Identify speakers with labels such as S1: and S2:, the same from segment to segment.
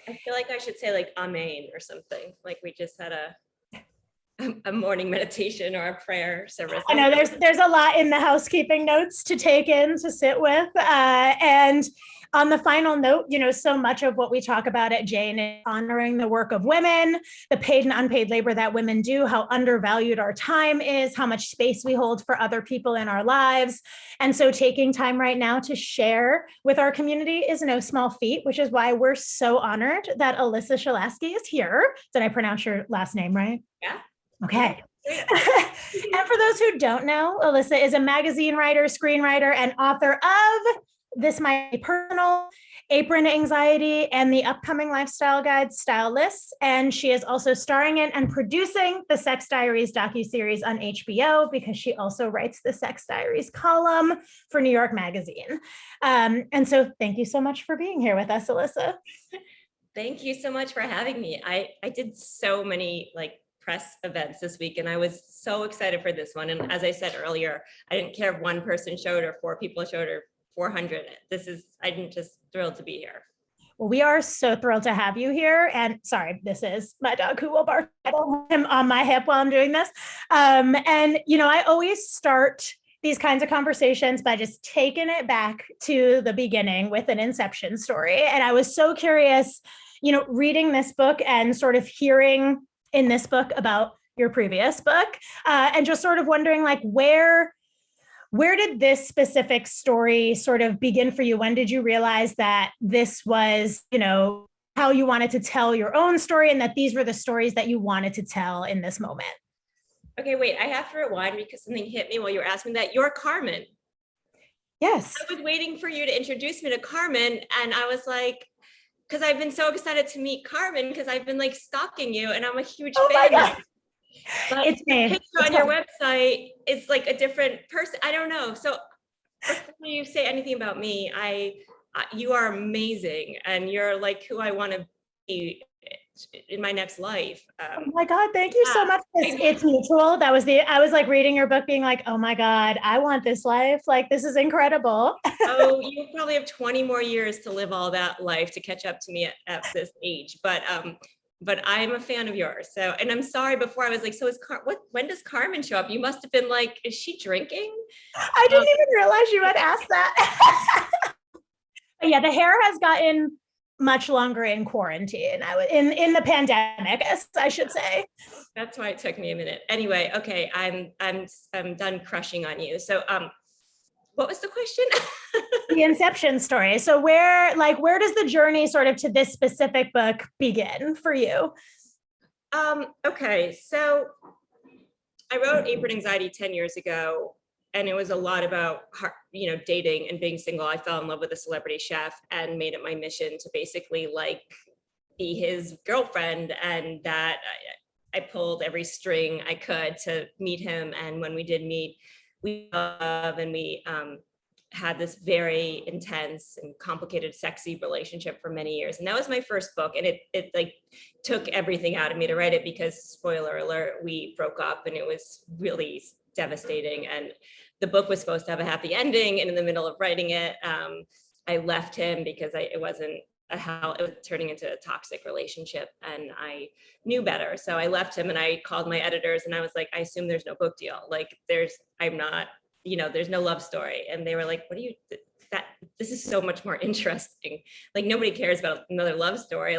S1: I feel like I should say like amen or something. Like we just had a morning meditation or a prayer service.
S2: I know there's a lot in the housekeeping notes to take in, to sit with. And on the final note, so much of what we talk about at Jane is honoring the work of women, the paid and unpaid labor that women do, how undervalued our time is, how much space we hold for other people in our lives. And so taking time right now to share with our community is no small feat, which is why we're so honored that Alyssa Shelasky is here. Did I pronounce your last name right?
S1: Yeah.
S2: Okay. And for those who don't know, Alyssa is a magazine writer, screenwriter, and author of This Might Be Personal, Apron Anxiety, and the upcoming lifestyle guide Style Lists. And she is also starring in and producing the Sex Diaries docuseries on HBO, because she also writes the Sex Diaries column for New York Magazine. And so thank you so much for being here with us, Alyssa.
S1: Thank you so much for having me. I did so many press events this week, and I was so excited for this one. And as I said earlier, I didn't care if one person showed or 4 people showed or 400. I'm just thrilled to be here.
S2: Well, we are so thrilled to have you here. And sorry, this is my dog who will bark. I don't have him on my hip while I'm doing this. And I always start these kinds of conversations by just taking it back to the beginning with an inception story. And I was so curious, reading this book and sort of hearing in this book about your previous book, and just sort of wondering where did this specific story sort of begin for you? When did you realize that this was, how you wanted to tell your own story, and that these were the stories that you wanted to tell in this moment?
S1: Okay, wait, I have to rewind because something hit me while you were asking that. You're Carmen.
S2: Yes.
S1: I was waiting for you to introduce me to Carmen, and I was like, because I've been so excited to meet Carmen because I've been stalking you, and I'm a huge fan. But
S2: it's me.
S1: The picture on your website is a different person. I don't know. So before you say anything about me, you are amazing, and you're who I want to be in my next life.
S2: Oh my God, thank you so much. It's mutual. I was reading your book being oh my God, I want this life. This is incredible.
S1: Oh, you probably have 20 more years to live all that life to catch up to me at this age. But I'm a fan of yours. So, and I'm sorry before I was so when does Carmen show up? You must've been is she drinking?
S2: I didn't even realize you had asked that. Yeah, the hair has gotten much longer in quarantine. I was in the pandemic, I should say.
S1: That's why it took me a minute. Anyway, okay, I'm done crushing on you. So, what was the question?
S2: The inception story. So where does the journey sort of to this specific book begin for you?
S1: Okay, so I wrote Apron Anxiety 10 years ago, and it was a lot about dating and being single. I fell in love with a celebrity chef and made it my mission to basically be his girlfriend, and that I pulled every string I could to meet him. And when we did meet, we loved, and we had this very intense and complicated, sexy relationship for many years. And that was my first book, and it took everything out of me to write it, because spoiler alert, we broke up, and it was really devastating. And the book was supposed to have a happy ending, and in the middle of writing it, I left him because it was turning into a toxic relationship, and I knew better. So I left him, and I called my editors, and I was like, I assume there's no book deal. There's no love story. And they were like, what do you, this is so much more interesting. Nobody cares about another love story.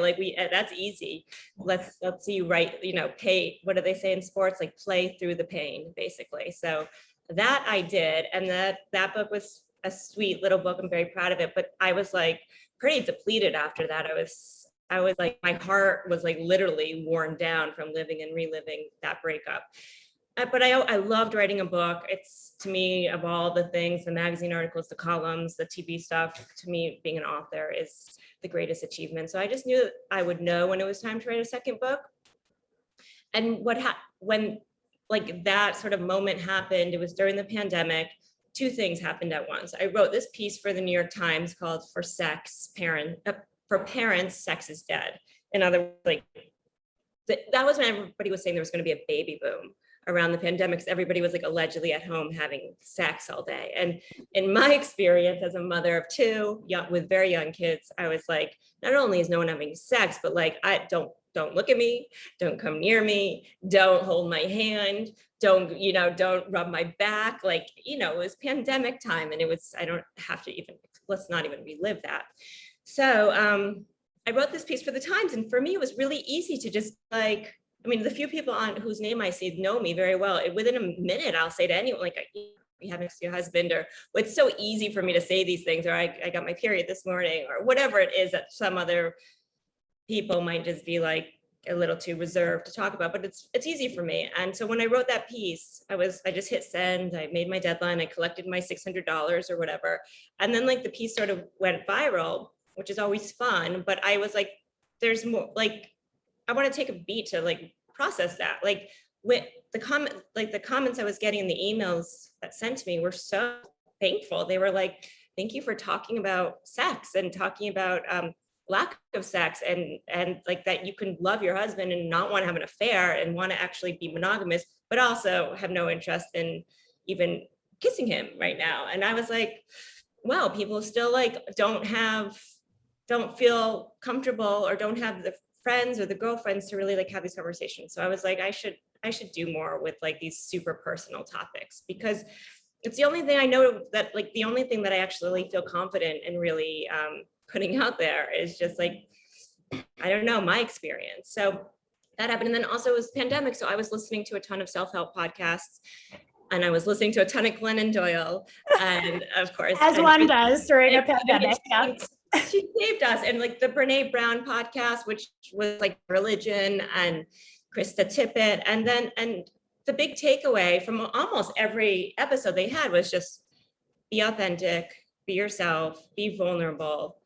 S1: That's easy. Let's see you write, pay, what do they say in sports? Play through the pain, basically. So that I did. And that book was a sweet little book. I'm very proud of it, but I was pretty depleted after that. I was my heart was literally worn down from living and reliving that breakup. But I loved writing a book. It's, to me, of all the things, the magazine articles, the columns, the TV stuff, to me, being an author is the greatest achievement. So I just knew that I would know when it was time to write a second book. And when that sort of moment happened, it was during the pandemic. 2 things happened at once. I wrote this piece for the New York Times called For Parents, Sex is Dead. In other words, that was when everybody was saying there was going to be a baby boom around the pandemic, because everybody was like allegedly at home having sex all day. And in my experience as a mother of two with very young kids, I was like, not only is no one having sex, but like, I don't look at me, don't come near me, don't hold my hand, don't rub my back. Like, it was pandemic time, and I don't have to even, let's not even relive that. So I wrote this piece for the Times, and for me, it was really easy to just like, the few people on whose name I see know me very well. Within a minute, I'll say to anyone, like, you have next to your husband, or it's so easy for me to say these things, or I got my period this morning, or whatever it is that some other people might just be like a little too reserved to talk about, but it's easy for me. And so when I wrote that piece, I just hit send, I made my deadline, I collected my $600 or whatever. And then like the piece sort of went viral, which is always fun, but I was like, there's more, like, I want to take a beat to like process that. Like with the comments I was getting in the emails that sent to me were so thankful. They were like, thank you for talking about sex and talking about lack of sex, and like that you can love your husband and not want to have an affair and want to actually be monogamous, but also have no interest in even kissing him right now. And I was like, wow, people still like don't feel comfortable or don't have the friends or the girlfriends to really like have these conversations. So I was like, I should do more with like these super personal topics, because it's the only thing I know that like the only thing that I actually feel confident in really putting out there is just like, I don't know, my experience. So that happened. And then also it was pandemic. So I was listening to a ton of self-help podcasts, and I was listening to a ton of Glennon Doyle, and of course,
S2: as one does during a pandemic.
S1: She saved us. And like the Brene Brown podcast, which was like religion, and Krista Tippett. And the big takeaway from almost every episode they had was just be authentic, be yourself, be vulnerable.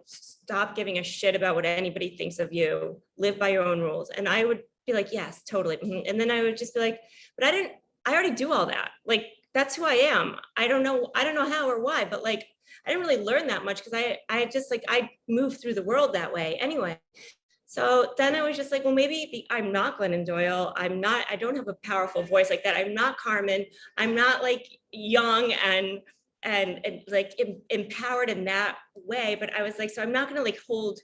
S1: Stop giving a shit about what anybody thinks of you, live by your own rules. And I would be like, yes, totally. And then I would just be like, but I already do all that. Like, that's who I am. I don't know how or why, but like, I didn't really learn that much, because I moved through the world that way anyway. So then I was just like, well, maybe I'm not Glennon Doyle. I don't have a powerful voice like that. I'm not Carmen. I'm not like young and like empowered in that way. But I was like, so I'm not going to like hold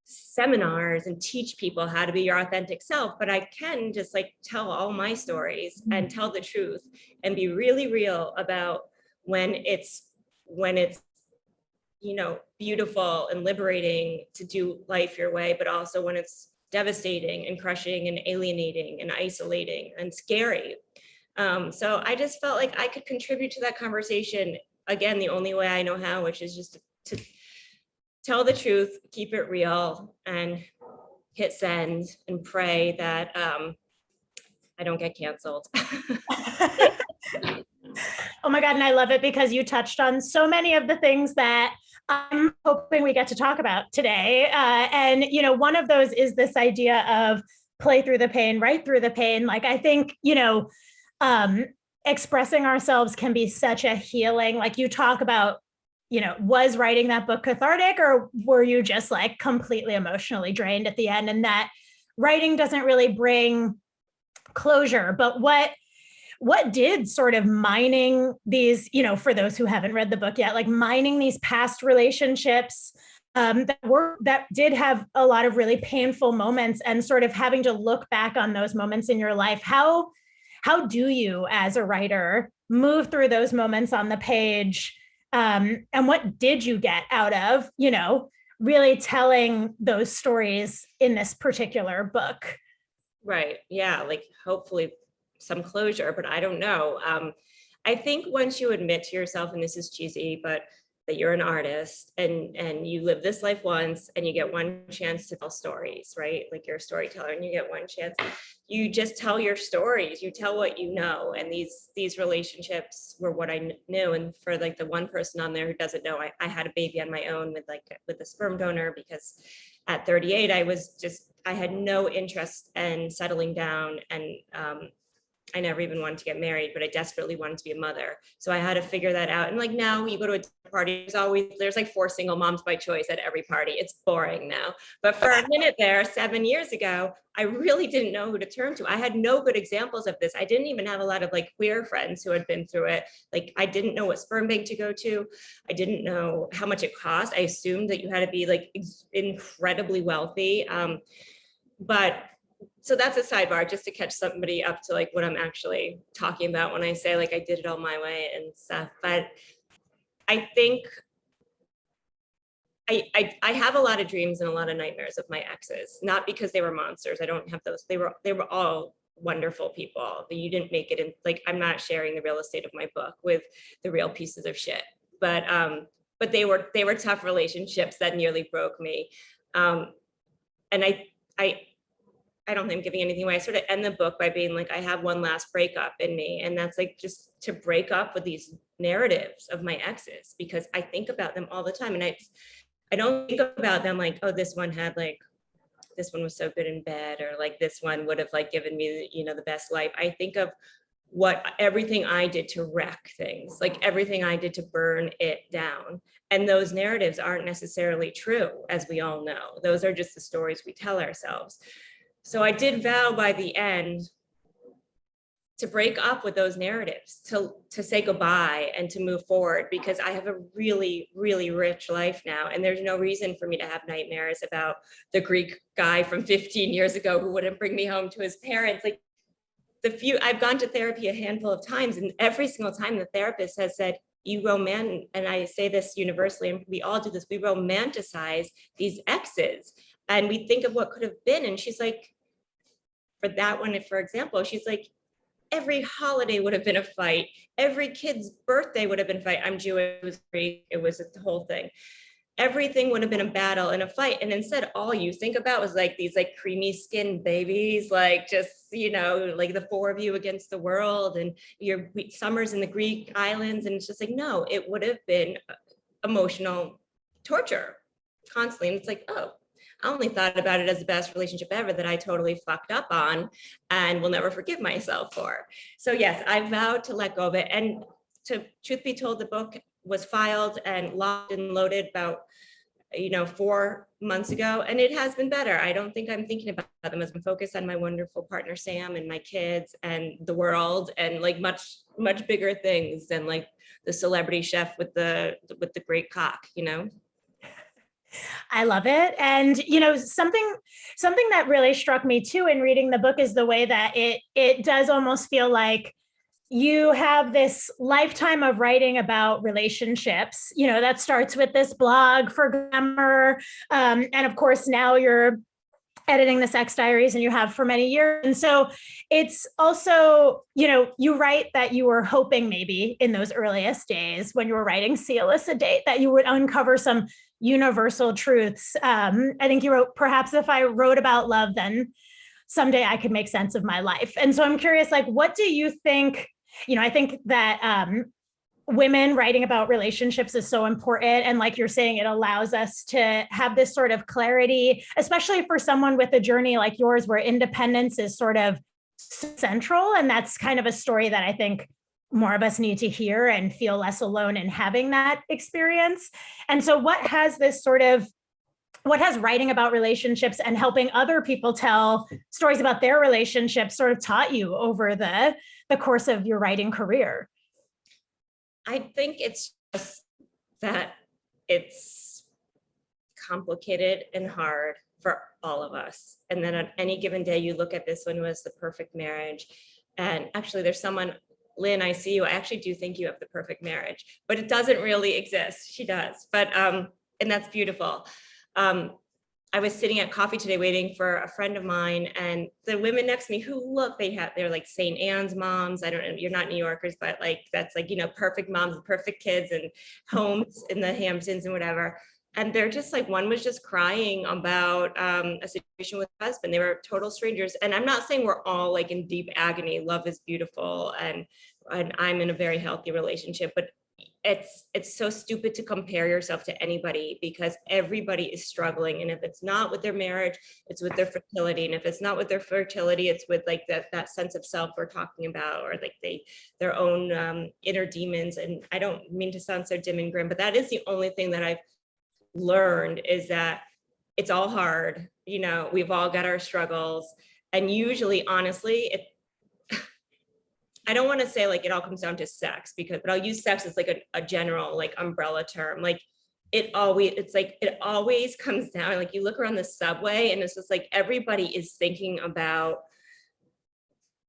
S1: seminars and teach people how to be your authentic self, but I can just like tell all my stories and tell the truth and be really real about when it's beautiful and liberating to do life your way, but also when it's devastating and crushing and alienating and isolating and scary. So I just felt like I could contribute to that conversation, again, the only way I know how, which is just to tell the truth, keep it real, and hit send and pray that I don't get canceled.
S2: Oh my God. And I love it because you touched on so many of the things that I'm hoping we get to talk about today. And one of those is this idea of play through the pain, write through the pain. Like, I think, expressing ourselves can be such a healing, like you talk about, was writing that book cathartic, or were you just like completely emotionally drained at the end? And that writing doesn't really bring closure, but what did sort of mining these, for those who haven't read the book yet, like mining these past relationships that did have a lot of really painful moments, and sort of having to look back on those moments in your life, how do you as a writer move through those moments on the page? And what did you get out of, really telling those stories in this particular book?
S1: Right. Yeah. Like hopefully some closure, but I don't know. I think once you admit to yourself, and this is cheesy, but that you're an artist and you live this life once and you get one chance to tell stories, right? Like you're a storyteller and you get one chance. You just tell your stories, you tell what you know. And these relationships were what I knew. And for like the one person on there who doesn't know, I had a baby on my own with a sperm donor, because at 38, I had no interest in settling down and I never even wanted to get married, but I desperately wanted to be a mother. So I had to figure that out. And like now you go to a party, there's like 4 single moms by choice at every party. It's boring now. But for a minute there, 7 years ago, I really didn't know who to turn to. I had no good examples of this. I didn't even have a lot of like queer friends who had been through it. Like I didn't know what sperm bank to go to. I didn't know how much it cost. I assumed that you had to be like incredibly wealthy. But so that's a sidebar, just to catch somebody up to like what I'm actually talking about when I say like I did it all my way and stuff. But I think I have a lot of dreams and a lot of nightmares of my exes, not because they were monsters. I don't have those. They were all wonderful people. But you didn't make it in, like, I'm not sharing the real estate of my book with the real pieces of shit. But they were tough relationships that nearly broke me. And I don't think I'm giving anything away. I sort of end the book by being like, I have one last breakup in me. And that's like just to break up with these narratives of my exes, because I think about them all the time. And I don't think about them like, oh, this one was so good in bed, or like this one would have like given me, the best life. I think of everything I did to wreck things, like everything I did to burn it down. And those narratives aren't necessarily true, as we all know. Those are just the stories we tell ourselves. So I did vow by the end to break up with those narratives, to say goodbye and to move forward, because I have a really, really rich life now. And there's no reason for me to have nightmares about the Greek guy from 15 years ago who wouldn't bring me home to his parents. Like I've gone to therapy a handful of times, and every single time the therapist has said, and I say this universally, and we all do this, we romanticize these exes and we think of what could have been. And she's like, for that one, for example, she's like, every holiday would have been a fight. Every kid's birthday would have been a fight. I'm Jewish, it was Greek, it was the whole thing. Everything would have been a battle and a fight. And instead, all you think about was like these like creamy skinned babies, like just, like the 4 of you against the world and your summers in the Greek islands. And it's just like, no, it would have been emotional torture constantly. And it's like, oh, I only thought about it as the best relationship ever that I totally fucked up on and will never forgive myself for. So yes, I vowed to let go of it. And truth be told, the book was filed and locked and loaded about 4 months ago, and it has been better. I don't think I'm thinking about them as I'm focused on my wonderful partner Sam and my kids and the world, and like much bigger things than like the celebrity chef with the great cock.
S2: I love it. And, something that really struck me too in reading the book is the way that it does almost feel like you have this lifetime of writing about relationships, that starts with this blog for Glamour. And of course, now you're editing the Sex Diaries, and you have for many years. And so it's also, you write that you were hoping maybe in those earliest days when you were writing See Alyssa Date that you would uncover some universal truths. I think you wrote, perhaps if I wrote about love, then someday I could make sense of my life. And so I'm curious, like, what do you think? I think that women writing about relationships is so important. And like you're saying, it allows us to have this sort of clarity, especially for someone with a journey like yours, where independence is sort of central. And that's kind of a story that I think more of us need to hear and feel less alone in having that experience. And so what has writing about relationships and helping other people tell stories about their relationships sort of taught you over the course of your writing career?
S1: I think it's just that it's complicated and hard for all of us. And then on any given day, you look at this one was the perfect marriage. And actually there's someone, Lynn, I see you. I actually do think you have the perfect marriage, but it doesn't really exist. She does, but, and that's beautiful. I was sitting at coffee today waiting for a friend of mine, and the women next to me they're like St. Anne's moms. I don't know, you're not New Yorkers, but like, that's like, perfect moms, perfect kids and homes in the Hamptons and whatever. And they're just like, one was just crying about a situation with her husband. They were total strangers. And I'm not saying we're all like in deep agony. Love is beautiful. And I'm in a very healthy relationship, but it's so stupid to compare yourself to anybody, because everybody is struggling. And if it's not with their marriage, it's with their fertility. And if it's not with their fertility, it's with like that sense of self we're talking about, or like their own inner demons. And I don't mean to sound so dim and grim, but that is the only thing that I've learned, is that it's all hard. You know, we've all got our struggles. And usually, honestly, I don't want to say like it all comes down to sex, but I'll use sex as like a general like umbrella term. Like it always comes down, like you look around the subway and it's just like everybody is thinking about,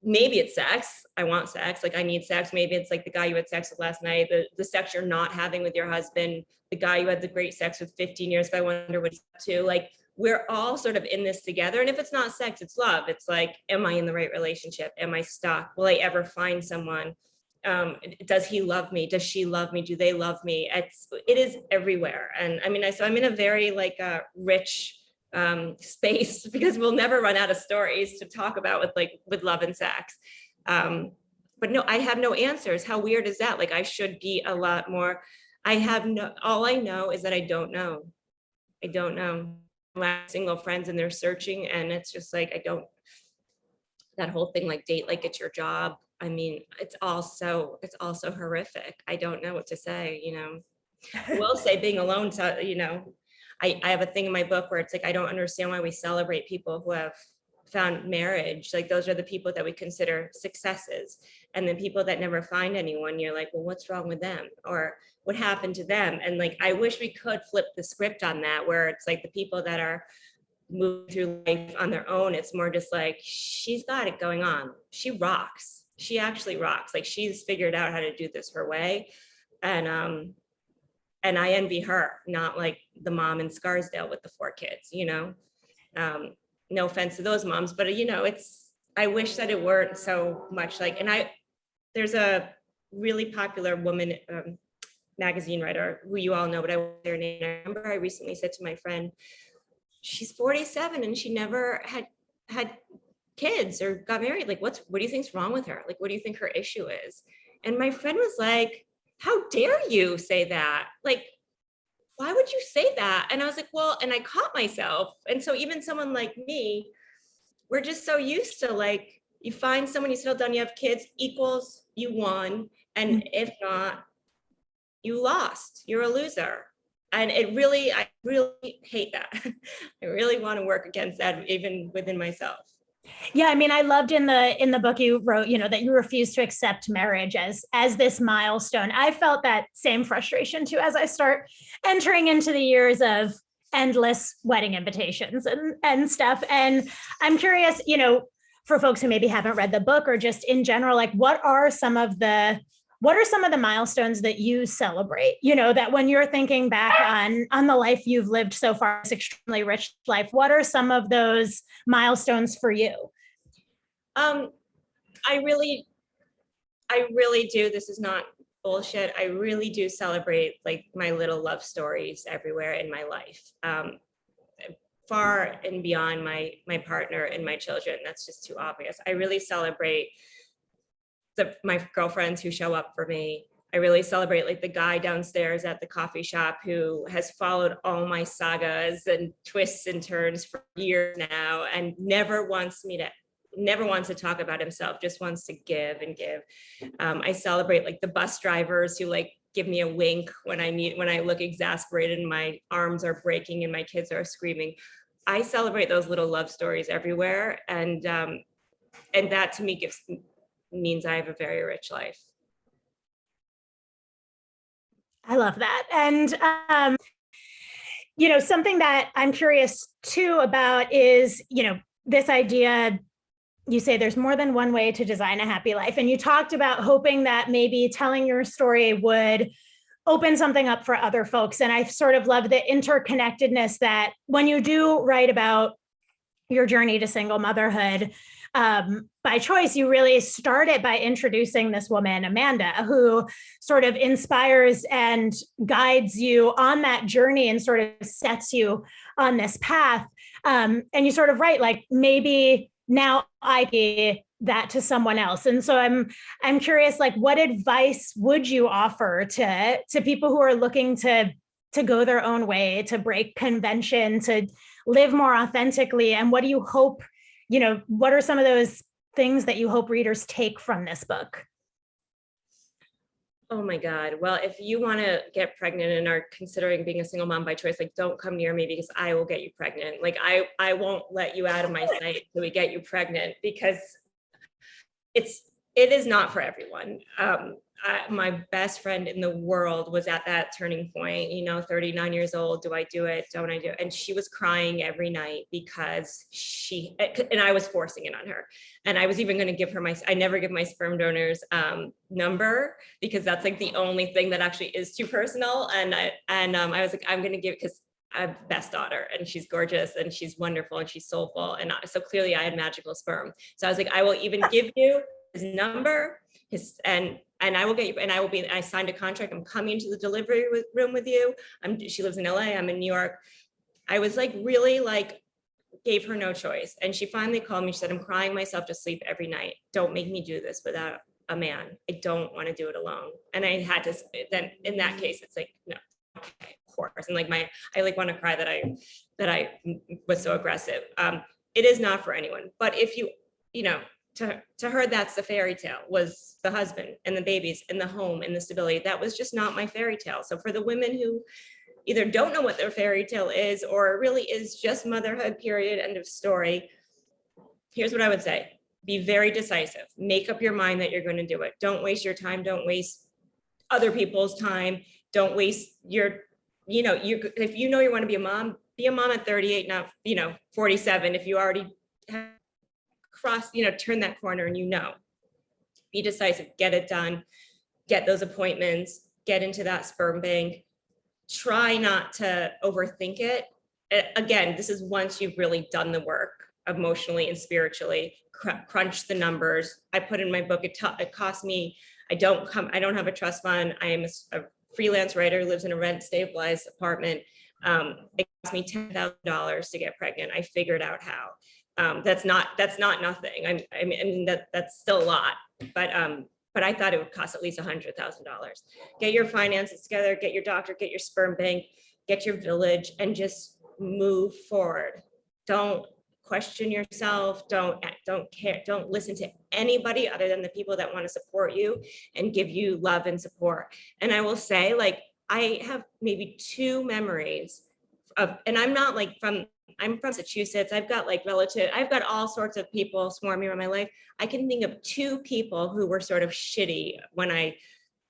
S1: maybe it's sex. I want sex. Like I need sex. Maybe it's like the guy you had sex with last night, the sex you're not having with your husband, the guy you had the great sex with 15 years, but I wonder what he's up to. Like we're all sort of in this together. And if it's not sex, it's love. It's like, am I in the right relationship? Am I stuck? Will I ever find someone? Does he love me? Does she love me? Do they love me? It is everywhere. And I mean, so I'm in a very like rich space, because we'll never run out of stories to talk about with love and sex. But no, I have no answers. How weird is that? Like I should be a lot more. All I know is that I don't know. I don't know. My single friends and they're searching, and it's just like, that whole thing, like date, like it's your job. I mean, it's also horrific. I don't know what to say, you know. I will say being alone, so, you know, I have a thing in my book where it's like, I don't understand why we celebrate people who have found marriage. Like those are the people that we consider successes. And then people that never find anyone, you're like, well, what's wrong with them? Or what happened to them? And like, I wish we could flip the script on that, where it's like the people that are moving through life on their own, it's more just like, she's got it going on. She rocks. She actually rocks. Like she's figured out how to do this her way. And I envy her, not like the mom in Scarsdale with the 4 kids, you know. No offense to those moms, but you know, I wish that it weren't so much like, there's a really popular woman magazine writer who you all know, but I won't say her name. I remember I recently said to my friend, she's 47 and she never had kids or got married. Like, what do you think's wrong with her? Like, what do you think her issue is? And my friend was like, how dare you say that? Like, why would you say that? And I was like, well, and I caught myself. And so even someone like me, we're just so used to like, you find someone, you settle down, you have kids, equals you won. And if not, you lost, you're a loser. And I really hate that. I really want to work against that, even within myself.
S2: Yeah, I mean, I loved in the book you wrote, you know, that you refuse to accept marriage as this milestone. I felt that same frustration too, as I start entering into the years of endless wedding invitations and stuff. And I'm curious, you know, for folks who maybe haven't read the book or just in general, like what are some of the milestones that you celebrate, you know, that when you're thinking back on the life you've lived so far, this extremely rich life, what are some of those milestones for you?
S1: I really do. This is not bullshit. I really do celebrate like my little love stories everywhere in my life. Far and beyond my partner and my children. That's just too obvious. I really celebrate my girlfriends who show up for me. I really celebrate like the guy downstairs at the coffee shop who has followed all my sagas and twists and turns for years now and never wants to talk about himself, just wants to give and give. I celebrate like the bus drivers who like give me a wink when I look exasperated and my arms are breaking and my kids are screaming. I celebrate those little love stories everywhere. And that to me means I have a very rich life.
S2: I love that. And, you know, something that I'm curious too about is, you know, this idea, you say there's more than one way to design a happy life. And you talked about hoping that maybe telling your story would open something up for other folks. And I sort of love the interconnectedness that when you do write about your journey to single motherhood, by choice, you really start it by introducing this woman, Amanda, who sort of inspires and guides you on that journey and sort of sets you on this path. And you sort of write like, maybe now I be that to someone else. And so I'm curious, like, what advice would you offer to people who are looking to go their own way, to break convention, to live more authentically? And what do you hope, what are some of those things that you hope readers take from this book?
S1: Oh my God. Well, if you want to get pregnant and are considering being a single mom by choice, like, don't come near me because I will get you pregnant. Like, I won't let you out of my sight till we get you pregnant, because it is not for everyone. My best friend in the world was at that turning point, 39 years old. Do I do it? Don't I do it? And she was crying every night because and I was forcing it on her. And I was even going to give her I never give my sperm donor's number, because that's like the only thing that actually is too personal. And I was like, I'm going to give, because I have the best daughter and she's gorgeous and she's wonderful and she's soulful. And so clearly I had magical sperm. So I was like, I will even give you his number, and I will get you, and I signed a contract. I'm coming to the delivery room with you. She lives in LA. I'm in New York. I was like, really, like, gave her no choice. And she finally called me. She said, I'm crying myself to sleep every night. Don't make me do this without a man. I don't want to do it alone. And I had to, then in that case, it's like, no, okay, of course. And like I like want to cry that I was so aggressive. It is not for anyone. But if to her, that's the fairy tale, was the husband and the babies and the home and the stability. That was just not my fairy tale. So for the women who either don't know what their fairy tale is, or it really is just motherhood, period, end of story, here's what I would say. Be very decisive. Make up your mind that you're going to do it. Don't waste your time. Don't waste other people's time. Don't waste your, if you want to be a mom at 38, not, 47, if you already have turn that corner and be decisive, get it done, get those appointments, get into that sperm bank. Try not to overthink it. Again, this is once you've really done the work emotionally and spiritually, crunch the numbers. I put in my book, it cost me, I don't have a trust fund. I am a freelance writer who lives in a rent stabilized apartment. It cost me $10,000 to get pregnant. I figured out how. That's not nothing. I mean that's still a lot, but I thought it would cost at least $100,000. Get your finances together, get your doctor, get your sperm bank, get your village, and just move forward. Don't question yourself. Don't care. Don't listen to anybody other than the people that want to support you and give you love and support. And I will say, like, I have maybe 2 memories and I'm from Massachusetts. I've got I've got all sorts of people swarming around my life. I can think of 2 people who were sort of shitty when I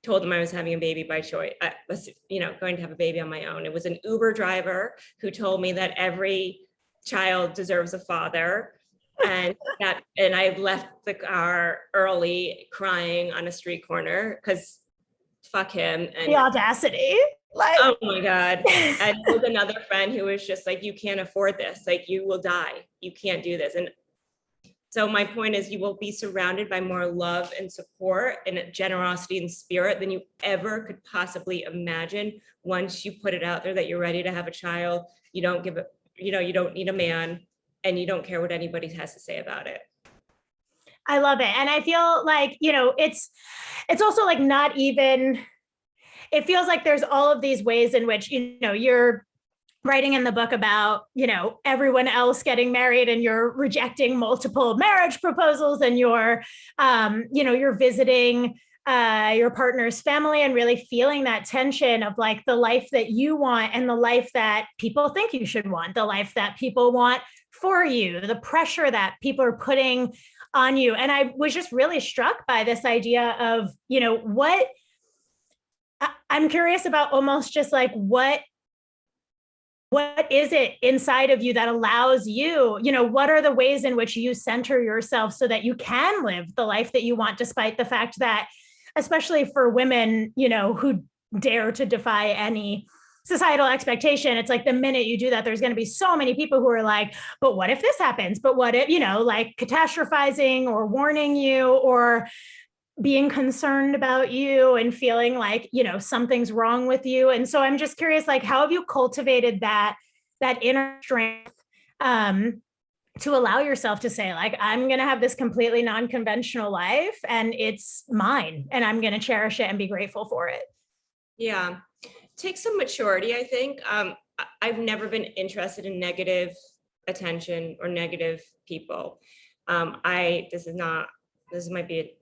S1: told them I was having a baby by choice. I was, going to have a baby on my own. It was an Uber driver who told me that every child deserves a father. And I left the car early crying on a street corner because fuck him. And
S2: the audacity.
S1: Oh my God. And with another friend who was just like, you can't afford this. Like, you will die. You can't do this. And so my point is, you will be surrounded by more love and support and generosity and spirit than you ever could possibly imagine. Once you put it out there that you're ready to have a child, you don't give it, you don't need a man, and you don't care what anybody has to say about it.
S2: I love it. And I feel like, it's also like not even, it feels like there's all of these ways in which, you're writing in the book about, everyone else getting married, and you're rejecting multiple marriage proposals, and you're visiting your partner's family and really feeling that tension of like the life that you want and the life that people think you should want, the life that people want for you, the pressure that people are putting on you. And I was just really struck by this idea of, what I'm curious about, almost just like what is it inside of you that allows you, what are the ways in which you center yourself so that you can live the life that you want, despite the fact that, especially for women, who dare to defy any societal expectation, it's like the minute you do that, there's going to be so many people who are like, but what if this happens? But what if, like catastrophizing or warning you or being concerned about you and feeling like, something's wrong with you. And so I'm just curious, like, how have you cultivated that inner strength to allow yourself to say, like, I'm going to have this completely non-conventional life and it's mine and I'm going to cherish it and be grateful for it.
S1: Yeah. Take some maturity, I think. I've never been interested in negative attention or negative people. This might be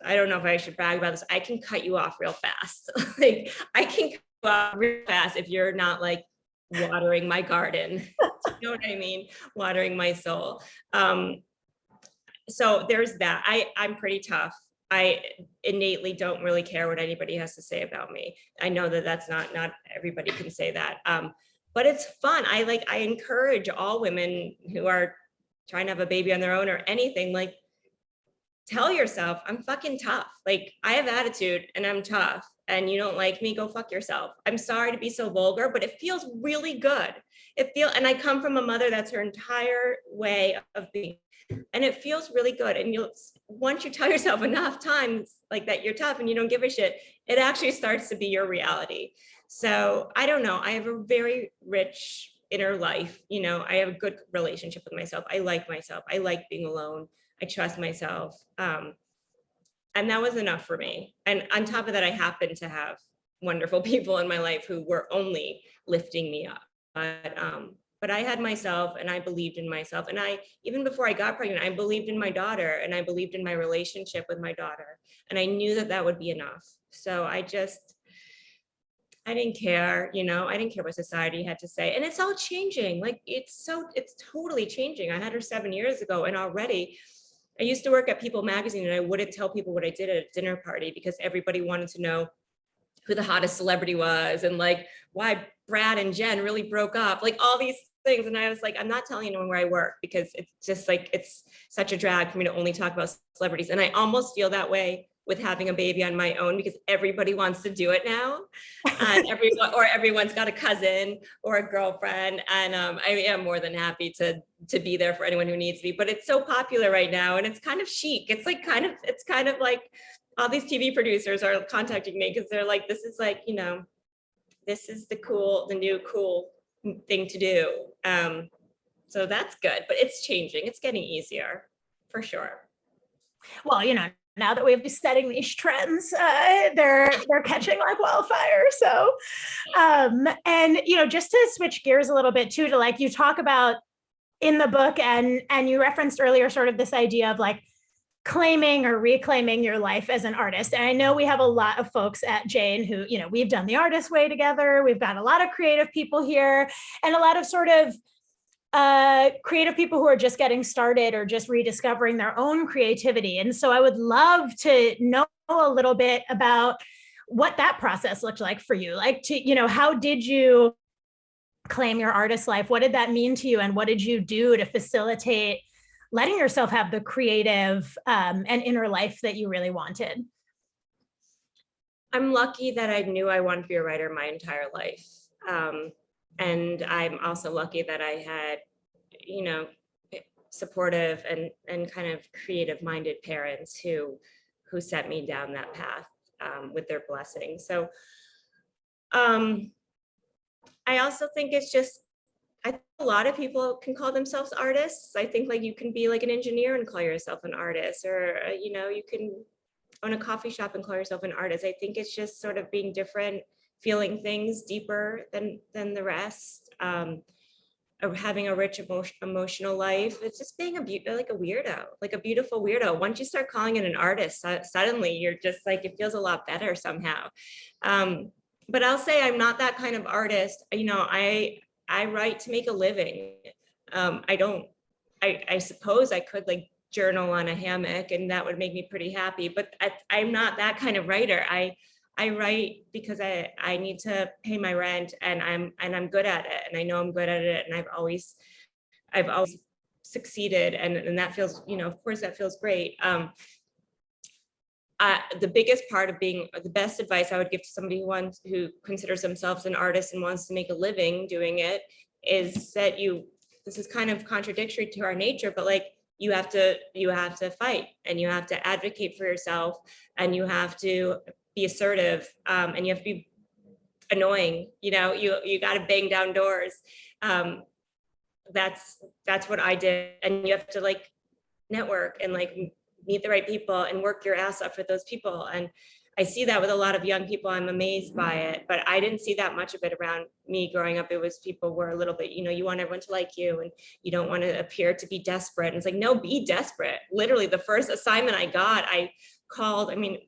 S1: I don't know if I should brag about this. I can cut you off real fast. Like, I can cut you off real fast if you're not like watering my garden. You know what I mean? Watering my soul. So there's that. I'm pretty tough. I innately don't really care what anybody has to say about me. I know that that's not everybody can say that. But it's fun. I encourage all women who are trying to have a baby on their own or anything, like, tell yourself, I'm fucking tough. Like, I have attitude and I'm tough, and you don't like me, go fuck yourself. I'm sorry to be so vulgar, but it feels really good. And I come from a mother that's her entire way of being, and it feels really good. And once you tell yourself enough times like that you're tough and you don't give a shit, it actually starts to be your reality. So I don't know. I have a very rich inner life. I have a good relationship with myself. I like myself. I like being alone. I trust myself. And that was enough for me. And on top of that, I happen to have wonderful people in my life who were only lifting me up. But I had myself and I believed in myself. And even before I got pregnant, I believed in my daughter and I believed in my relationship with my daughter. And I knew that that would be enough. So I didn't care, I didn't care what society had to say. And it's all changing. Like, it's totally changing. I had her 7 years ago, and already I used to work at People magazine, and I wouldn't tell people what I did at a dinner party because everybody wanted to know who the hottest celebrity was and like why Brad and Jen really broke up, like all these things. And I was like, I'm not telling anyone where I work because it's just like, it's such a drag for me to only talk about celebrities. And I almost feel that way with having a baby on my own because everybody wants to do it now. And everyone's got a cousin or a girlfriend. And I am more than happy to be there for anyone who needs me, but it's so popular right now and it's kind of chic. It's kind of like all these TV producers are contacting me because they're like, this is like, this is the new cool thing to do. So that's good, but it's changing. It's getting easier for sure.
S2: Well, now that we've been setting these trends, they're catching like wildfire. So, and just to switch gears a little bit too, to like you talk about in the book, and you referenced earlier, sort of this idea of like claiming or reclaiming your life as an artist. And I know we have a lot of folks at Jane who, we've done the artist way together. We've got a lot of creative people here, and a lot of sort of creative people who are just getting started or just rediscovering their own creativity. And so I would love to know a little bit about what that process looked like for you. Like, how did you claim your artist life? What did that mean to you? And what did you do to facilitate letting yourself have the creative and inner life that you really wanted?
S1: I'm lucky that I knew I wanted to be a writer my entire life. And I'm also lucky that I had, supportive and kind of creative minded parents who set me down that path with their blessing. So I also think it's just, I think a lot of people can call themselves artists. I think like you can be like an engineer and call yourself an artist, or, you can own a coffee shop and call yourself an artist. I think it's just sort of being different, feeling things deeper than the rest, of having a rich emotional life. It's just being like a weirdo, like a beautiful weirdo. Once you start calling it an artist, suddenly you're just like, it feels a lot better somehow. But I'll say I'm not that kind of artist. I write to make a living. I suppose I could like journal on a hammock and that would make me pretty happy, but I'm not that kind of writer. I write because I need to pay my rent, and I'm good at it, and I know I'm good at it, and I've always succeeded, and that feels, of course that feels great. The biggest part of being, the best advice I would give to somebody who considers themselves an artist and wants to make a living doing it is that this is kind of contradictory to our nature, but like you have to fight, and you have to advocate for yourself, and you have to be assertive, and you have to be annoying. You got to bang down doors. that's what I did. And you have to like network and like meet the right people and work your ass off for those people. And I see that with a lot of young people. I'm amazed by it, but I didn't see that much of it around me growing up. It was people were a little bit, you want everyone to like you and you don't want to appear to be desperate. And it's like, no, be desperate. Literally the first assignment I got, I called, I mean,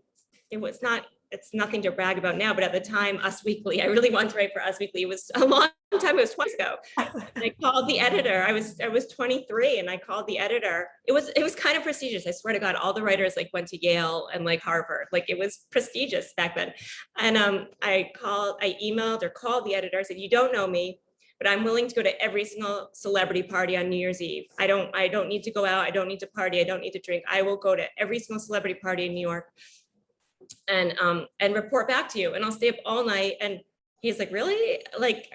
S1: it's nothing to brag about now, but at the time, Us Weekly, I really wanted to write for Us Weekly. It was a long time, it was 20 years ago. And I called the editor. I was 23 and I called the editor. It was kind of prestigious. I swear to God, all the writers like went to Yale and like Harvard. Like it was prestigious back then. And I emailed or called the editor. I said, you don't know me, but I'm willing to go to every single celebrity party on New Year's Eve. I don't need to go out. I don't need to party. I don't need to drink. I will go to every single celebrity party in New York and report back to you. And I'll stay up all night. And he's like, really? Like,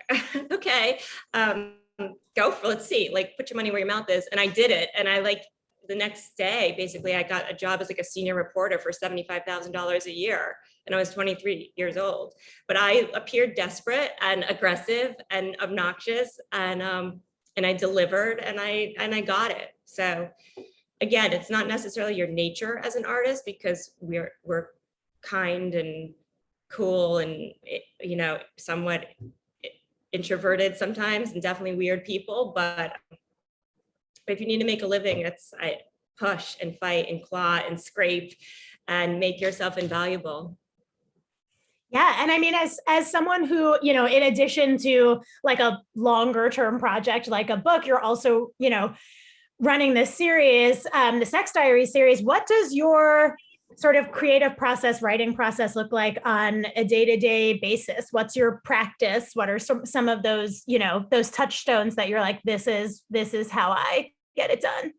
S1: okay, go for, let's see, like put your money where your mouth is. And I did it. And I like the next day, basically I got a job as like a senior reporter for $75,000 a year. And I was 23 years old, but I appeared desperate and aggressive and obnoxious. And I delivered and I got it. So again, it's not necessarily your nature as an artist because we're kind and cool and somewhat introverted sometimes and definitely weird people, but if you need to make a living, I push and fight and claw and scrape and make yourself invaluable.
S2: Yeah. And I mean, as someone who, in addition to like a longer term project, like a book, you're also, running this series, the Sex Diaries series. What does your sort of creative process, writing process look like on a day-to-day basis? What's your practice? What are some of those, those touchstones that you're like, this is how I get it done?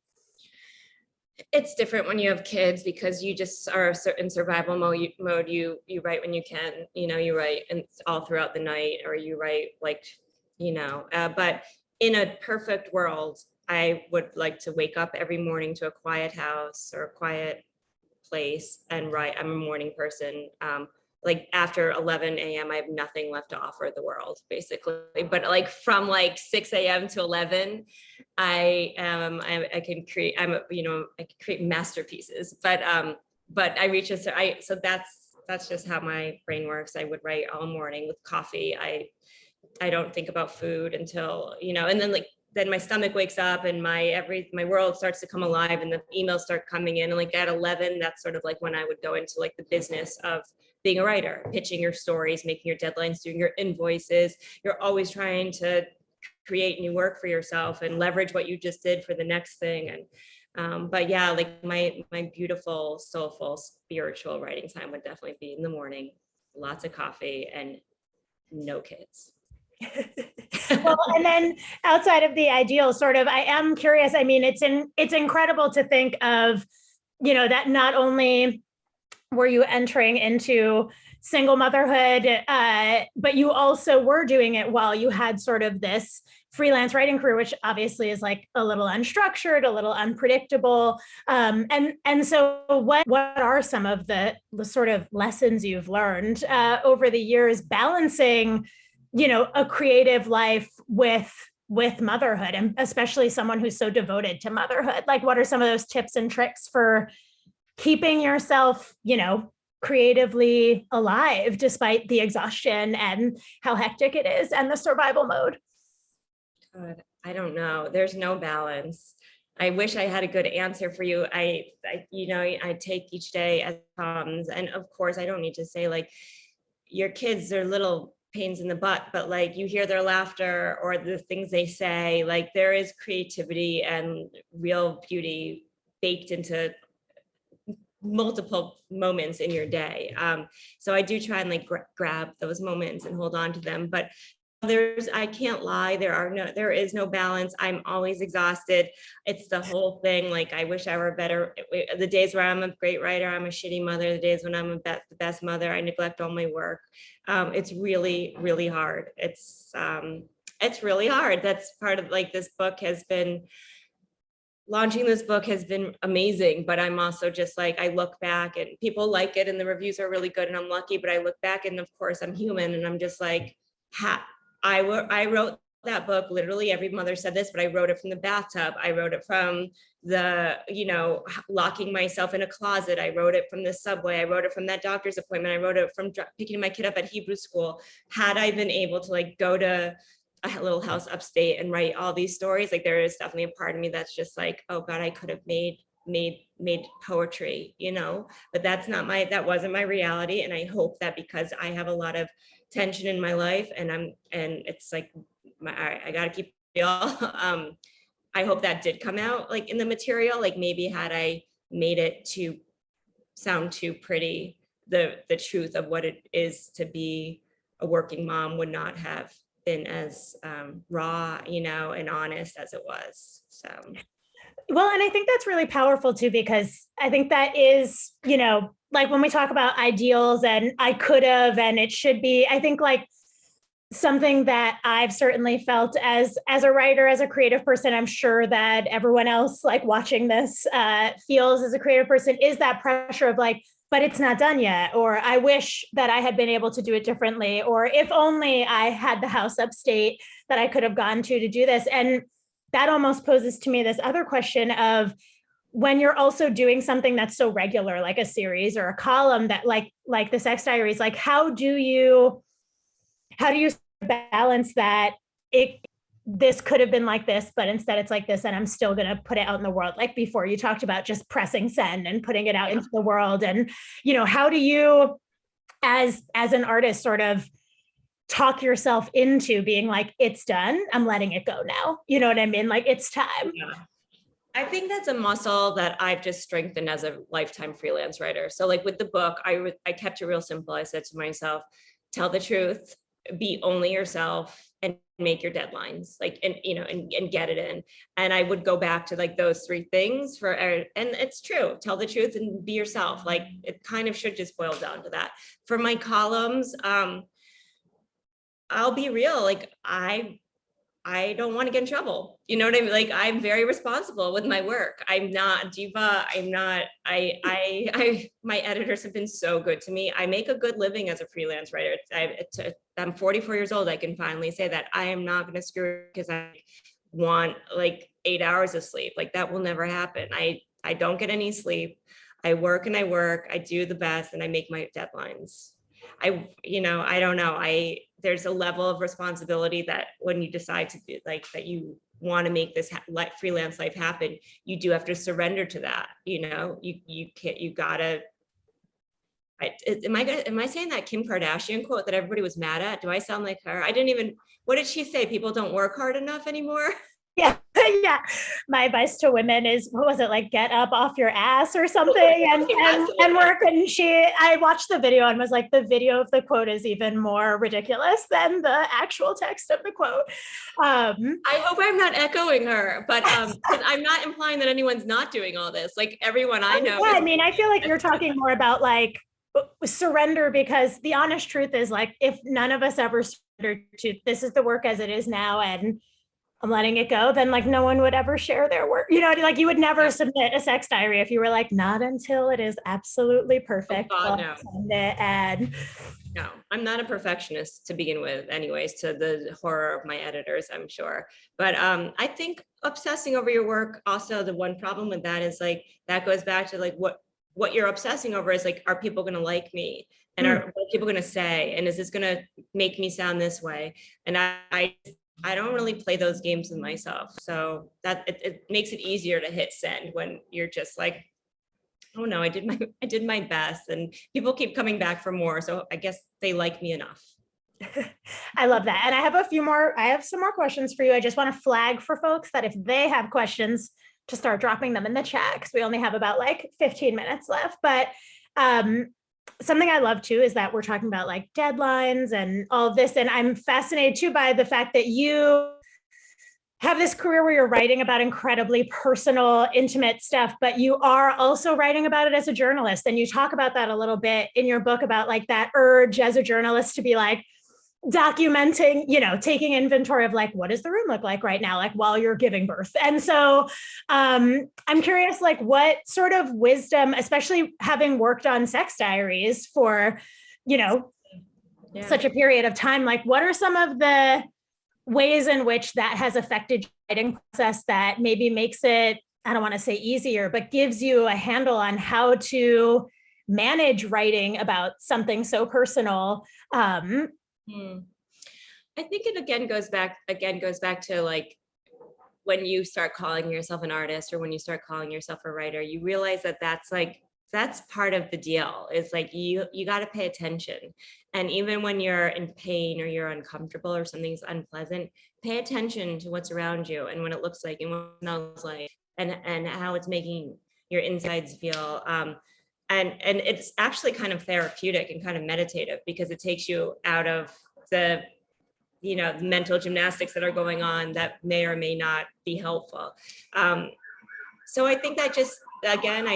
S1: It's different when you have kids because you just are in survival mode. You write when you can, you write and it's all throughout the night, or you write like, but in a perfect world, I would like to wake up every morning to a quiet house or a quiet place and write. I'm a morning person. Like after 11 a.m. I have nothing left to offer the world, basically. But like from like 6 a.m. to 11, I can create. I can create masterpieces. But I reach so that's just how my brain works. I would write all morning with coffee. I don't think about food until and then my stomach wakes up and my world starts to come alive and the emails start coming in. And like at 11, that's sort of like when I would go into like the business of being a writer, pitching your stories, making your deadlines, doing your invoices. You're always trying to create new work for yourself and leverage what you just did for the next thing. And but yeah, like my beautiful, soulful, spiritual writing time would definitely be in the morning, lots of coffee and no kids.
S2: Well, and then outside of the ideal, sort of, I am curious. I mean, it's incredible to think of, that not only were you entering into single motherhood, but you also were doing it while you had sort of this freelance writing career, which obviously is like a little unstructured, a little unpredictable. And so what are some of the sort of lessons you've learned over the years balancing a creative life with motherhood, and especially someone who's so devoted to motherhood? Like, what are some of those tips and tricks for keeping yourself, creatively alive despite the exhaustion and how hectic it is and the survival mode?
S1: God, I don't know. There's no balance. I wish I had a good answer for you. I take each day as it comes. And of course, I don't need to say like your kids are little pains in the butt, but like you hear their laughter or the things they say, like there is creativity and real beauty baked into multiple moments in your day. So I do try and like grab those moments and hold on to them, but I can't lie, there is no balance. I'm always exhausted. It's the whole thing. Like, I wish I were better. The days where I'm a great writer, I'm a shitty mother. The days when I'm the best mother, I neglect all my work. It's really, really hard. It's really hard. That's part of like launching this book has been amazing, but I'm also just like, I look back and people like it and the reviews are really good and I'm lucky, but I look back and of course I'm human and I'm just like, I wrote that book, literally every mother said this, but I wrote it from the bathtub. I wrote it from the, locking myself in a closet. I wrote it from the subway. I wrote it from that doctor's appointment. I wrote it from picking my kid up at Hebrew school. Had I been able to like go to a little house upstate and write all these stories, like there is definitely a part of me that's just like, oh God, I could have made poetry, but that wasn't my reality. And I hope that because I have a lot of tension in my life and it's like, I gotta keep it all. I hope that did come out like in the material, like maybe had I made it to sound too pretty, the truth of what it is to be a working mom would not have been as raw, and honest as it was. So.
S2: Well, and I think that's really powerful too, because I think that is, like when we talk about ideals and I could have, and it should be, I think like something that I've certainly felt as a writer, as a creative person, I'm sure that everyone else like watching this feels as a creative person, is that pressure of like, but it's not done yet, or I wish that I had been able to do it differently, or if only I had the house upstate that I could have gone to do this. And that almost poses to me this other question of when you're also doing something that's so regular, like a series or a column that like the Sex Diaries, like how do you balance that this could have been like this, but instead it's like this, and I'm still going to put it out in the world. Like before you talked about just pressing send and putting it out into the world. And, how do you, as an artist, sort of talk yourself into being like, it's done, I'm letting it go now. You know what I mean? Like it's time.
S1: Yeah. I think that's a muscle that I've just strengthened as a lifetime freelance writer. So like with the book, I kept it real simple. I said to myself, tell the truth, be only yourself, and make your deadlines, like, and get it in. And I would go back to like those three things and it's true, tell the truth and be yourself. Like it kind of should just boil down to that. For my columns, I'll be real, like I don't want to get in trouble. You know what I mean? Like I'm very responsible with my work. I'm not a diva. I'm not, my editors have been so good to me. I make a good living as a freelance writer. I'm 44 years old. I can finally say that I am not going to screw because I want like 8 hours of sleep. Like that will never happen. I don't get any sleep. I work and I work. I do the best and I make my deadlines. I don't know. There's a level of responsibility that when you decide to do like that, you want to make this freelance life happen, you do have to surrender to that. You can't, you gotta, am I saying that Kim Kardashian quote that everybody was mad at? Do I sound like her? What did she say? People don't work hard enough anymore?
S2: Yeah. Yeah. My advice to women is, what was it, like get up off your ass or something and work. And I watched the video and was like, the video of the quote is even more ridiculous than the actual text of the quote.
S1: I hope I'm not echoing her, but I'm not implying that anyone's not doing all this. Like everyone I know.
S2: Yeah, I mean, I feel like you're talking more about like surrender, because the honest truth is like, if none of us ever surrendered to this is the work as it is now, and I'm letting it go, then like no one would ever share their work. Like you would never submit a sex diary if you were like, not until it is absolutely perfect.
S1: Oh, God, no.
S2: Send it. And
S1: no, I'm not a perfectionist to begin with, anyways, to the horror of my editors, I'm sure. But I think obsessing over your work, also the one problem with that is like, that goes back to like what you're obsessing over is like, are people going to like me? And are what people going to say? And is this going to make me sound this way? And I don't really play those games with myself. So that it makes it easier to hit send when you're just like, oh no, I did my best, and people keep coming back for more. So I guess they like me enough.
S2: I love that. And I have some more questions for you. I just want to flag for folks that if they have questions, to start dropping them in the chat, because we only have about like 15 minutes left. But something I love too is that we're talking about like deadlines and all of this. And I'm fascinated too by the fact that you have this career where you're writing about incredibly personal, intimate stuff, but you are also writing about it as a journalist. And you talk about that a little bit in your book about like that urge as a journalist to be like documenting, taking inventory of like, what does the room look like right now? Like while you're giving birth. And so I'm curious, like what sort of wisdom, especially having worked on Sex Diaries for, such a period of time, like what are some of the ways in which that has affected your writing process that maybe makes it, I don't want to say easier, but gives you a handle on how to manage writing about something so personal.
S1: I think it again goes back to like when you start calling yourself an artist or when you start calling yourself a writer, you realize that that's part of the deal. It's like you got to pay attention. And even when you're in pain or you're uncomfortable or something's unpleasant, pay attention to what's around you and what it looks like and what it smells like and how it's making your insides feel. And it's actually kind of therapeutic and kind of meditative because it takes you out of the mental gymnastics that are going on that may or may not be helpful. So I think that just, again,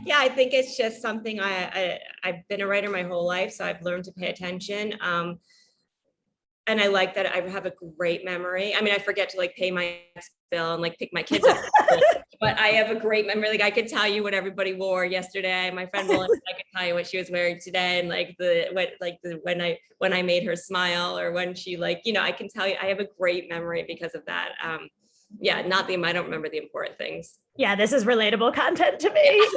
S1: yeah, I think it's just something I've been a writer my whole life, so I've learned to pay attention. And I like that I have a great memory. I mean, I forget to like pay my bill and like pick my kids up, but I have a great memory. Like I could tell you what everybody wore yesterday. My friend Melissa, I could tell you what she was wearing today, and like when I made her smile or when she I can tell you. I have a great memory because of that. Yeah, I don't remember the important things.
S2: Yeah, this is relatable content to me. Yes.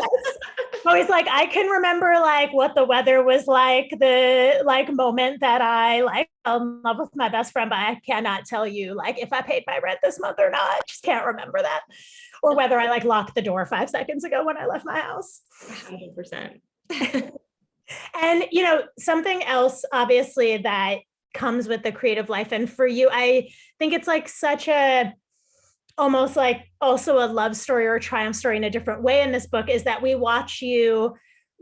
S2: Always like I can remember like what the weather was like, the like moment that I like fell in love with my best friend, but I cannot tell you like if I paid my rent this month or not. I just can't remember that. Or whether I like locked the door 5 seconds ago when I left my house.
S1: 100%.
S2: And something else obviously that comes with the creative life, and for you, I think it's like such a almost like also a love story or a triumph story in a different way in this book, is that we watch you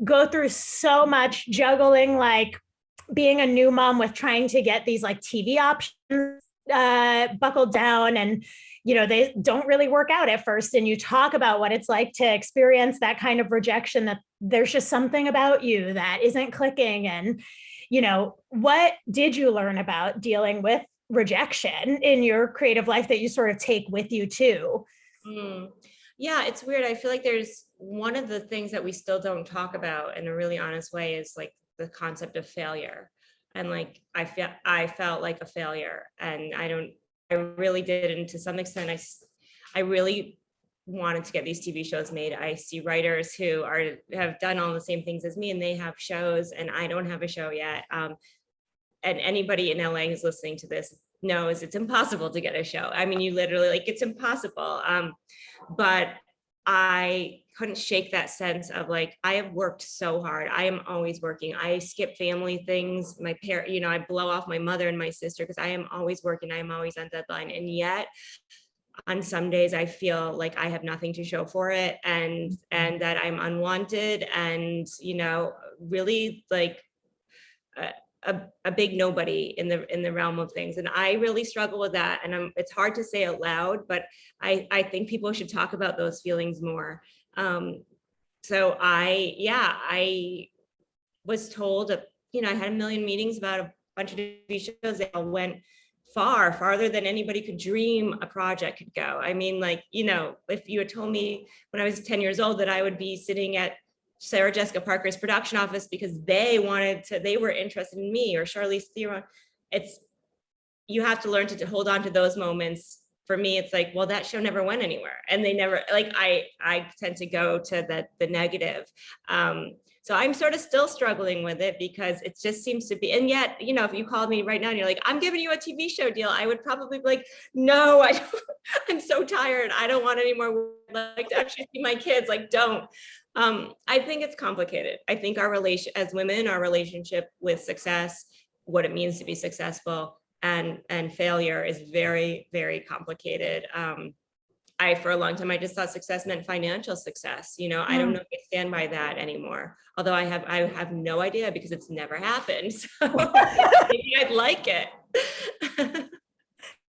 S2: go through so much juggling, like being a new mom with trying to get these like TV options buckled down, and they don't really work out at first, and you talk about what it's like to experience that kind of rejection, that there's just something about you that isn't clicking. And what did you learn about dealing with rejection in your creative life that you sort of take with you too?
S1: Yeah, it's weird. I feel like there's one of the things that we still don't talk about in a really honest way is like the concept of failure. And like I felt like a failure, and I really did, and to some extent I really wanted to get these TV shows made. I see writers who have done all the same things as me, and they have shows, and I don't have a show yet. And anybody in LA who's listening to this knows it's impossible to get a show. I mean, you literally it's impossible. But I couldn't shake that sense of like, I have worked so hard. I am always working. I skip family things. My parent, I blow off my mother and my sister because I am always working. I am always on deadline. And yet on some days I feel like I have nothing to show for it, and that I'm unwanted, and really like a big nobody in the realm of things. And I really struggle with that. And it's hard to say out loud, but I think people should talk about those feelings more. So I was told, I had a million meetings about a bunch of TV shows that all went farther than anybody could dream a project could go. I mean, if you had told me when I was 10 years old that I would be sitting at Sarah Jessica Parker's production office because they were interested in me, or Charlize Theron, you have to learn to hold on to those moments. For me, it's like, well, that show never went anywhere, and they never, I tend to go to the negative. So I'm sort of still struggling with it because it just seems to be, and yet, if you called me right now and you're like, I'm giving you a TV show deal, I would probably be like, no, I don't, I'm so tired. I don't want any more work. Like to actually see my kids, don't. I think it's complicated. I think as women, our relationship with success, what it means to be successful, and failure is very, very complicated. For a long time, I just thought success meant financial success. I don't know if I stand by that anymore. Although I have no idea because it's never happened. So maybe I'd like it.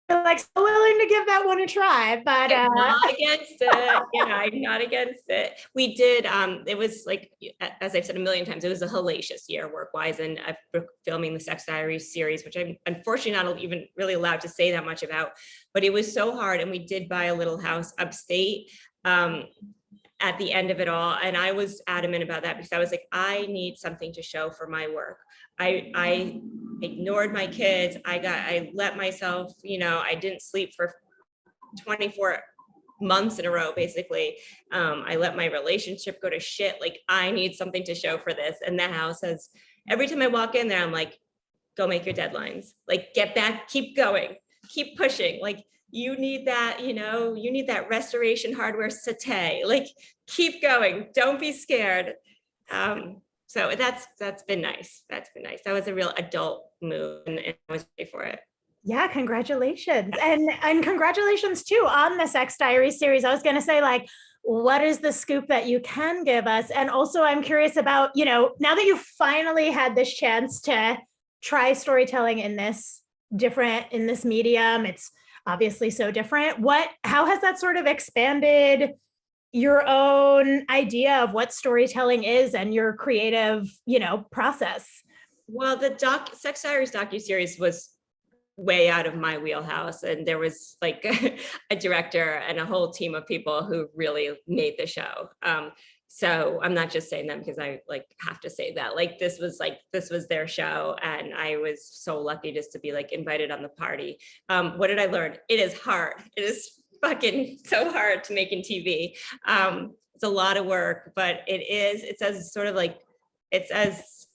S2: Like so willing to give that one a try, but
S1: I'm not against it. I'm not against it. We did, it was like, as I've said a million times, it was a hellacious year work-wise, and I'm filming the Sex Diaries series, which I'm unfortunately not even really allowed to say that much about, but it was so hard. And we did buy a little house upstate at the end of it all. And I was adamant about that because I was like, I need something to show for my work. I ignored my kids. I let myself, I didn't sleep for 24 months in a row, basically. I let my relationship go to shit. Like, I need something to show for this. And the house has, every time I walk in there, I'm like, go make your deadlines. Like, get back, keep going, keep pushing. Like, you need that, you need that restoration hardware satay. Like, keep going. Don't be scared. So that's been nice. That's been nice. That was a real adult move, and I was ready for it.
S2: Yeah, congratulations. And congratulations too on the Sex Diaries series. I was going to say, like, what is the scoop that you can give us? And also I'm curious about, now that you've finally had this chance to try storytelling in this medium, it's obviously so different. How has that sort of expanded your own idea of what storytelling is and your creative, process?
S1: Well, the Sex Diaries docuseries was way out of my wheelhouse, and there was like a director and a whole team of people who really made the show. So I'm not just saying that because I like have to say that. Like, this was their show, and I was so lucky just to be like invited on the party. What did I learn? It is hard. It is fucking so hard to make in TV. It's a lot of work, but it's as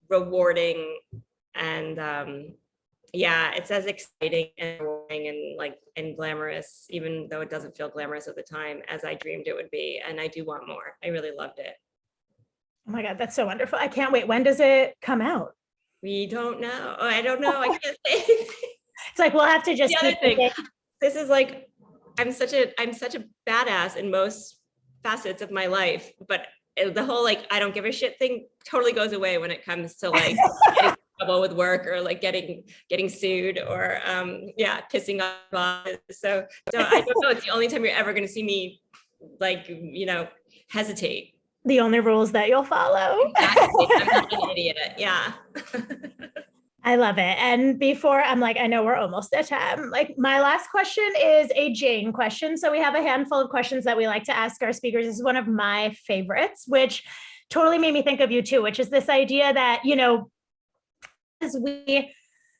S1: rewarding, and it's as exciting and rewarding and glamorous, even though it doesn't feel glamorous at the time, as I dreamed it would be. And I do want more. I really loved it.
S2: Oh my God, that's so wonderful. I can't wait. When does it come out?
S1: We don't know. I don't know. I can't say anything.
S2: It's like, we'll have to just
S1: keep it. This is like, I'm such a badass in most facets of my life, but the whole like I don't give a shit thing totally goes away when it comes to like getting in trouble with work, or like getting sued, or pissing off bosses. So I don't know. It's the only time you're ever going to see me like hesitate.
S2: The only rules that you'll follow.
S1: Exactly. I'm not an idiot. Yeah.
S2: I love it. And before I'm like, I know we're almost at time. Like, my last question is a Jane question. So we have a handful of questions that we like to ask our speakers. This is one of my favorites, which totally made me think of you too, which is this idea that, as we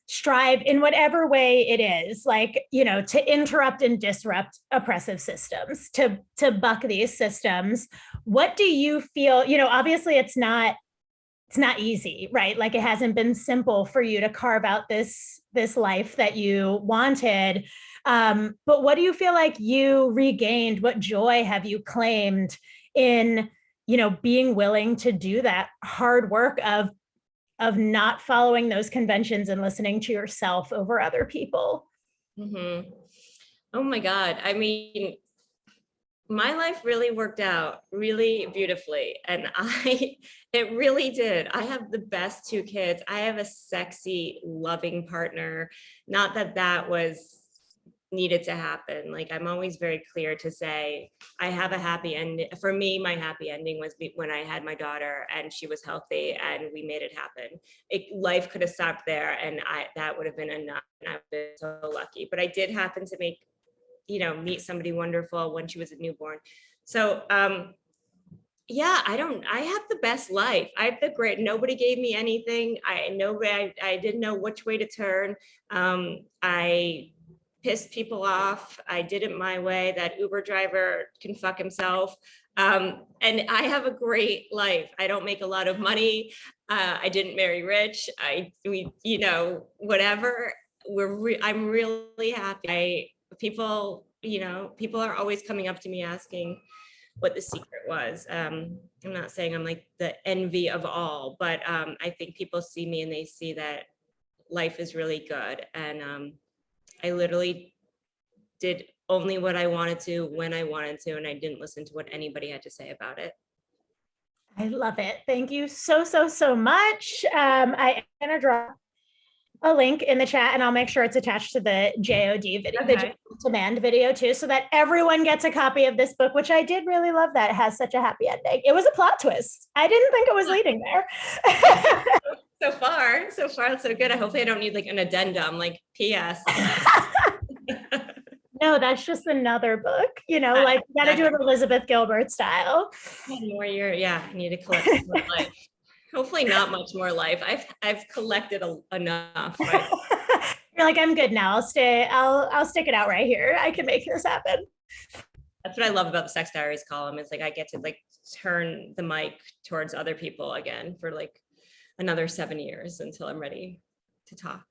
S2: strive in whatever way it is, like, to interrupt and disrupt oppressive systems, to buck these systems, what do you feel, obviously it's not easy, right? Like, it hasn't been simple for you to carve out this life that you wanted. But what do you feel like you regained? What joy have you claimed in, being willing to do that hard work of not following those conventions and listening to yourself over other people?
S1: Mm-hmm. Oh my God. I mean, my life really worked out really beautifully, and it really did. I have the best two kids. I have a sexy, loving partner. Not that was needed to happen. Like, I'm always very clear to say I have a happy end. For me, my happy ending was when I had my daughter and she was healthy and we made it happen. Life could have stopped there, and that would have been enough. And I've been so lucky. But I did happen to meet somebody wonderful when she was a newborn. So I have the best life. I have nobody gave me anything. I didn't know which way to turn. I pissed people off. I did it my way. That Uber driver can fuck himself. And I have a great life. I don't make a lot of money. I didn't marry rich. Whatever. I'm really happy. People are always coming up to me asking what the secret was. I'm not saying I'm like the envy of all, but I think people see me and they see that life is really good. And I literally did only what I wanted to when I wanted to, and I didn't listen to what anybody had to say about it.
S2: I love it. Thank you so much. I am going to drop a link in the chat, and I'll make sure it's attached to the JOD video, the demand video too, so that everyone gets a copy of this book, which I did really love that it has such a happy ending. It was a plot twist. I didn't think it was leading there.
S1: So far, so good. Hopefully I don't need like an addendum, like PS.
S2: No, that's just another book, like you gotta do it Elizabeth Gilbert style.
S1: I need to collect some life. Hopefully not much more life. I've collected enough. Right?
S2: You're like, I'm good now. I'll stick it out right here. I can make this happen.
S1: That's what I love about the Sex Diaries column is like I get to like turn the mic towards other people again for like another 7 years until I'm ready to talk.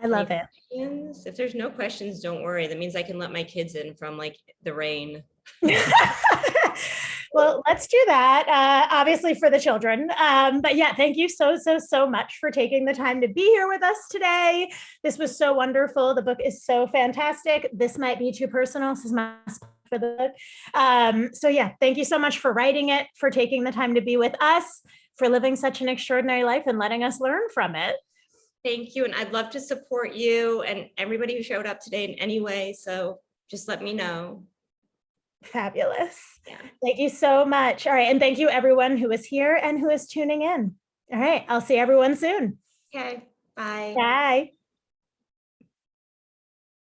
S2: I love it.
S1: Questions? If there's no questions, don't worry. That means I can let my kids in from like the rain.
S2: Well, let's do that, obviously for the children. But yeah, thank you so much for taking the time to be here with us today. This was so wonderful. The book is so fantastic. This might be too personal. This is my for the book. So yeah, thank you so much for writing it, for taking the time to be with us, for living such an extraordinary life and letting us learn from it.
S1: Thank you. And I'd love to support you and everybody who showed up today in any way. So just let me know.
S2: Fabulous.
S1: Yeah.
S2: Thank you so much. All right. And thank you everyone who is here and who is tuning in. All right. I'll see everyone soon.
S1: Okay. Bye.
S2: Bye.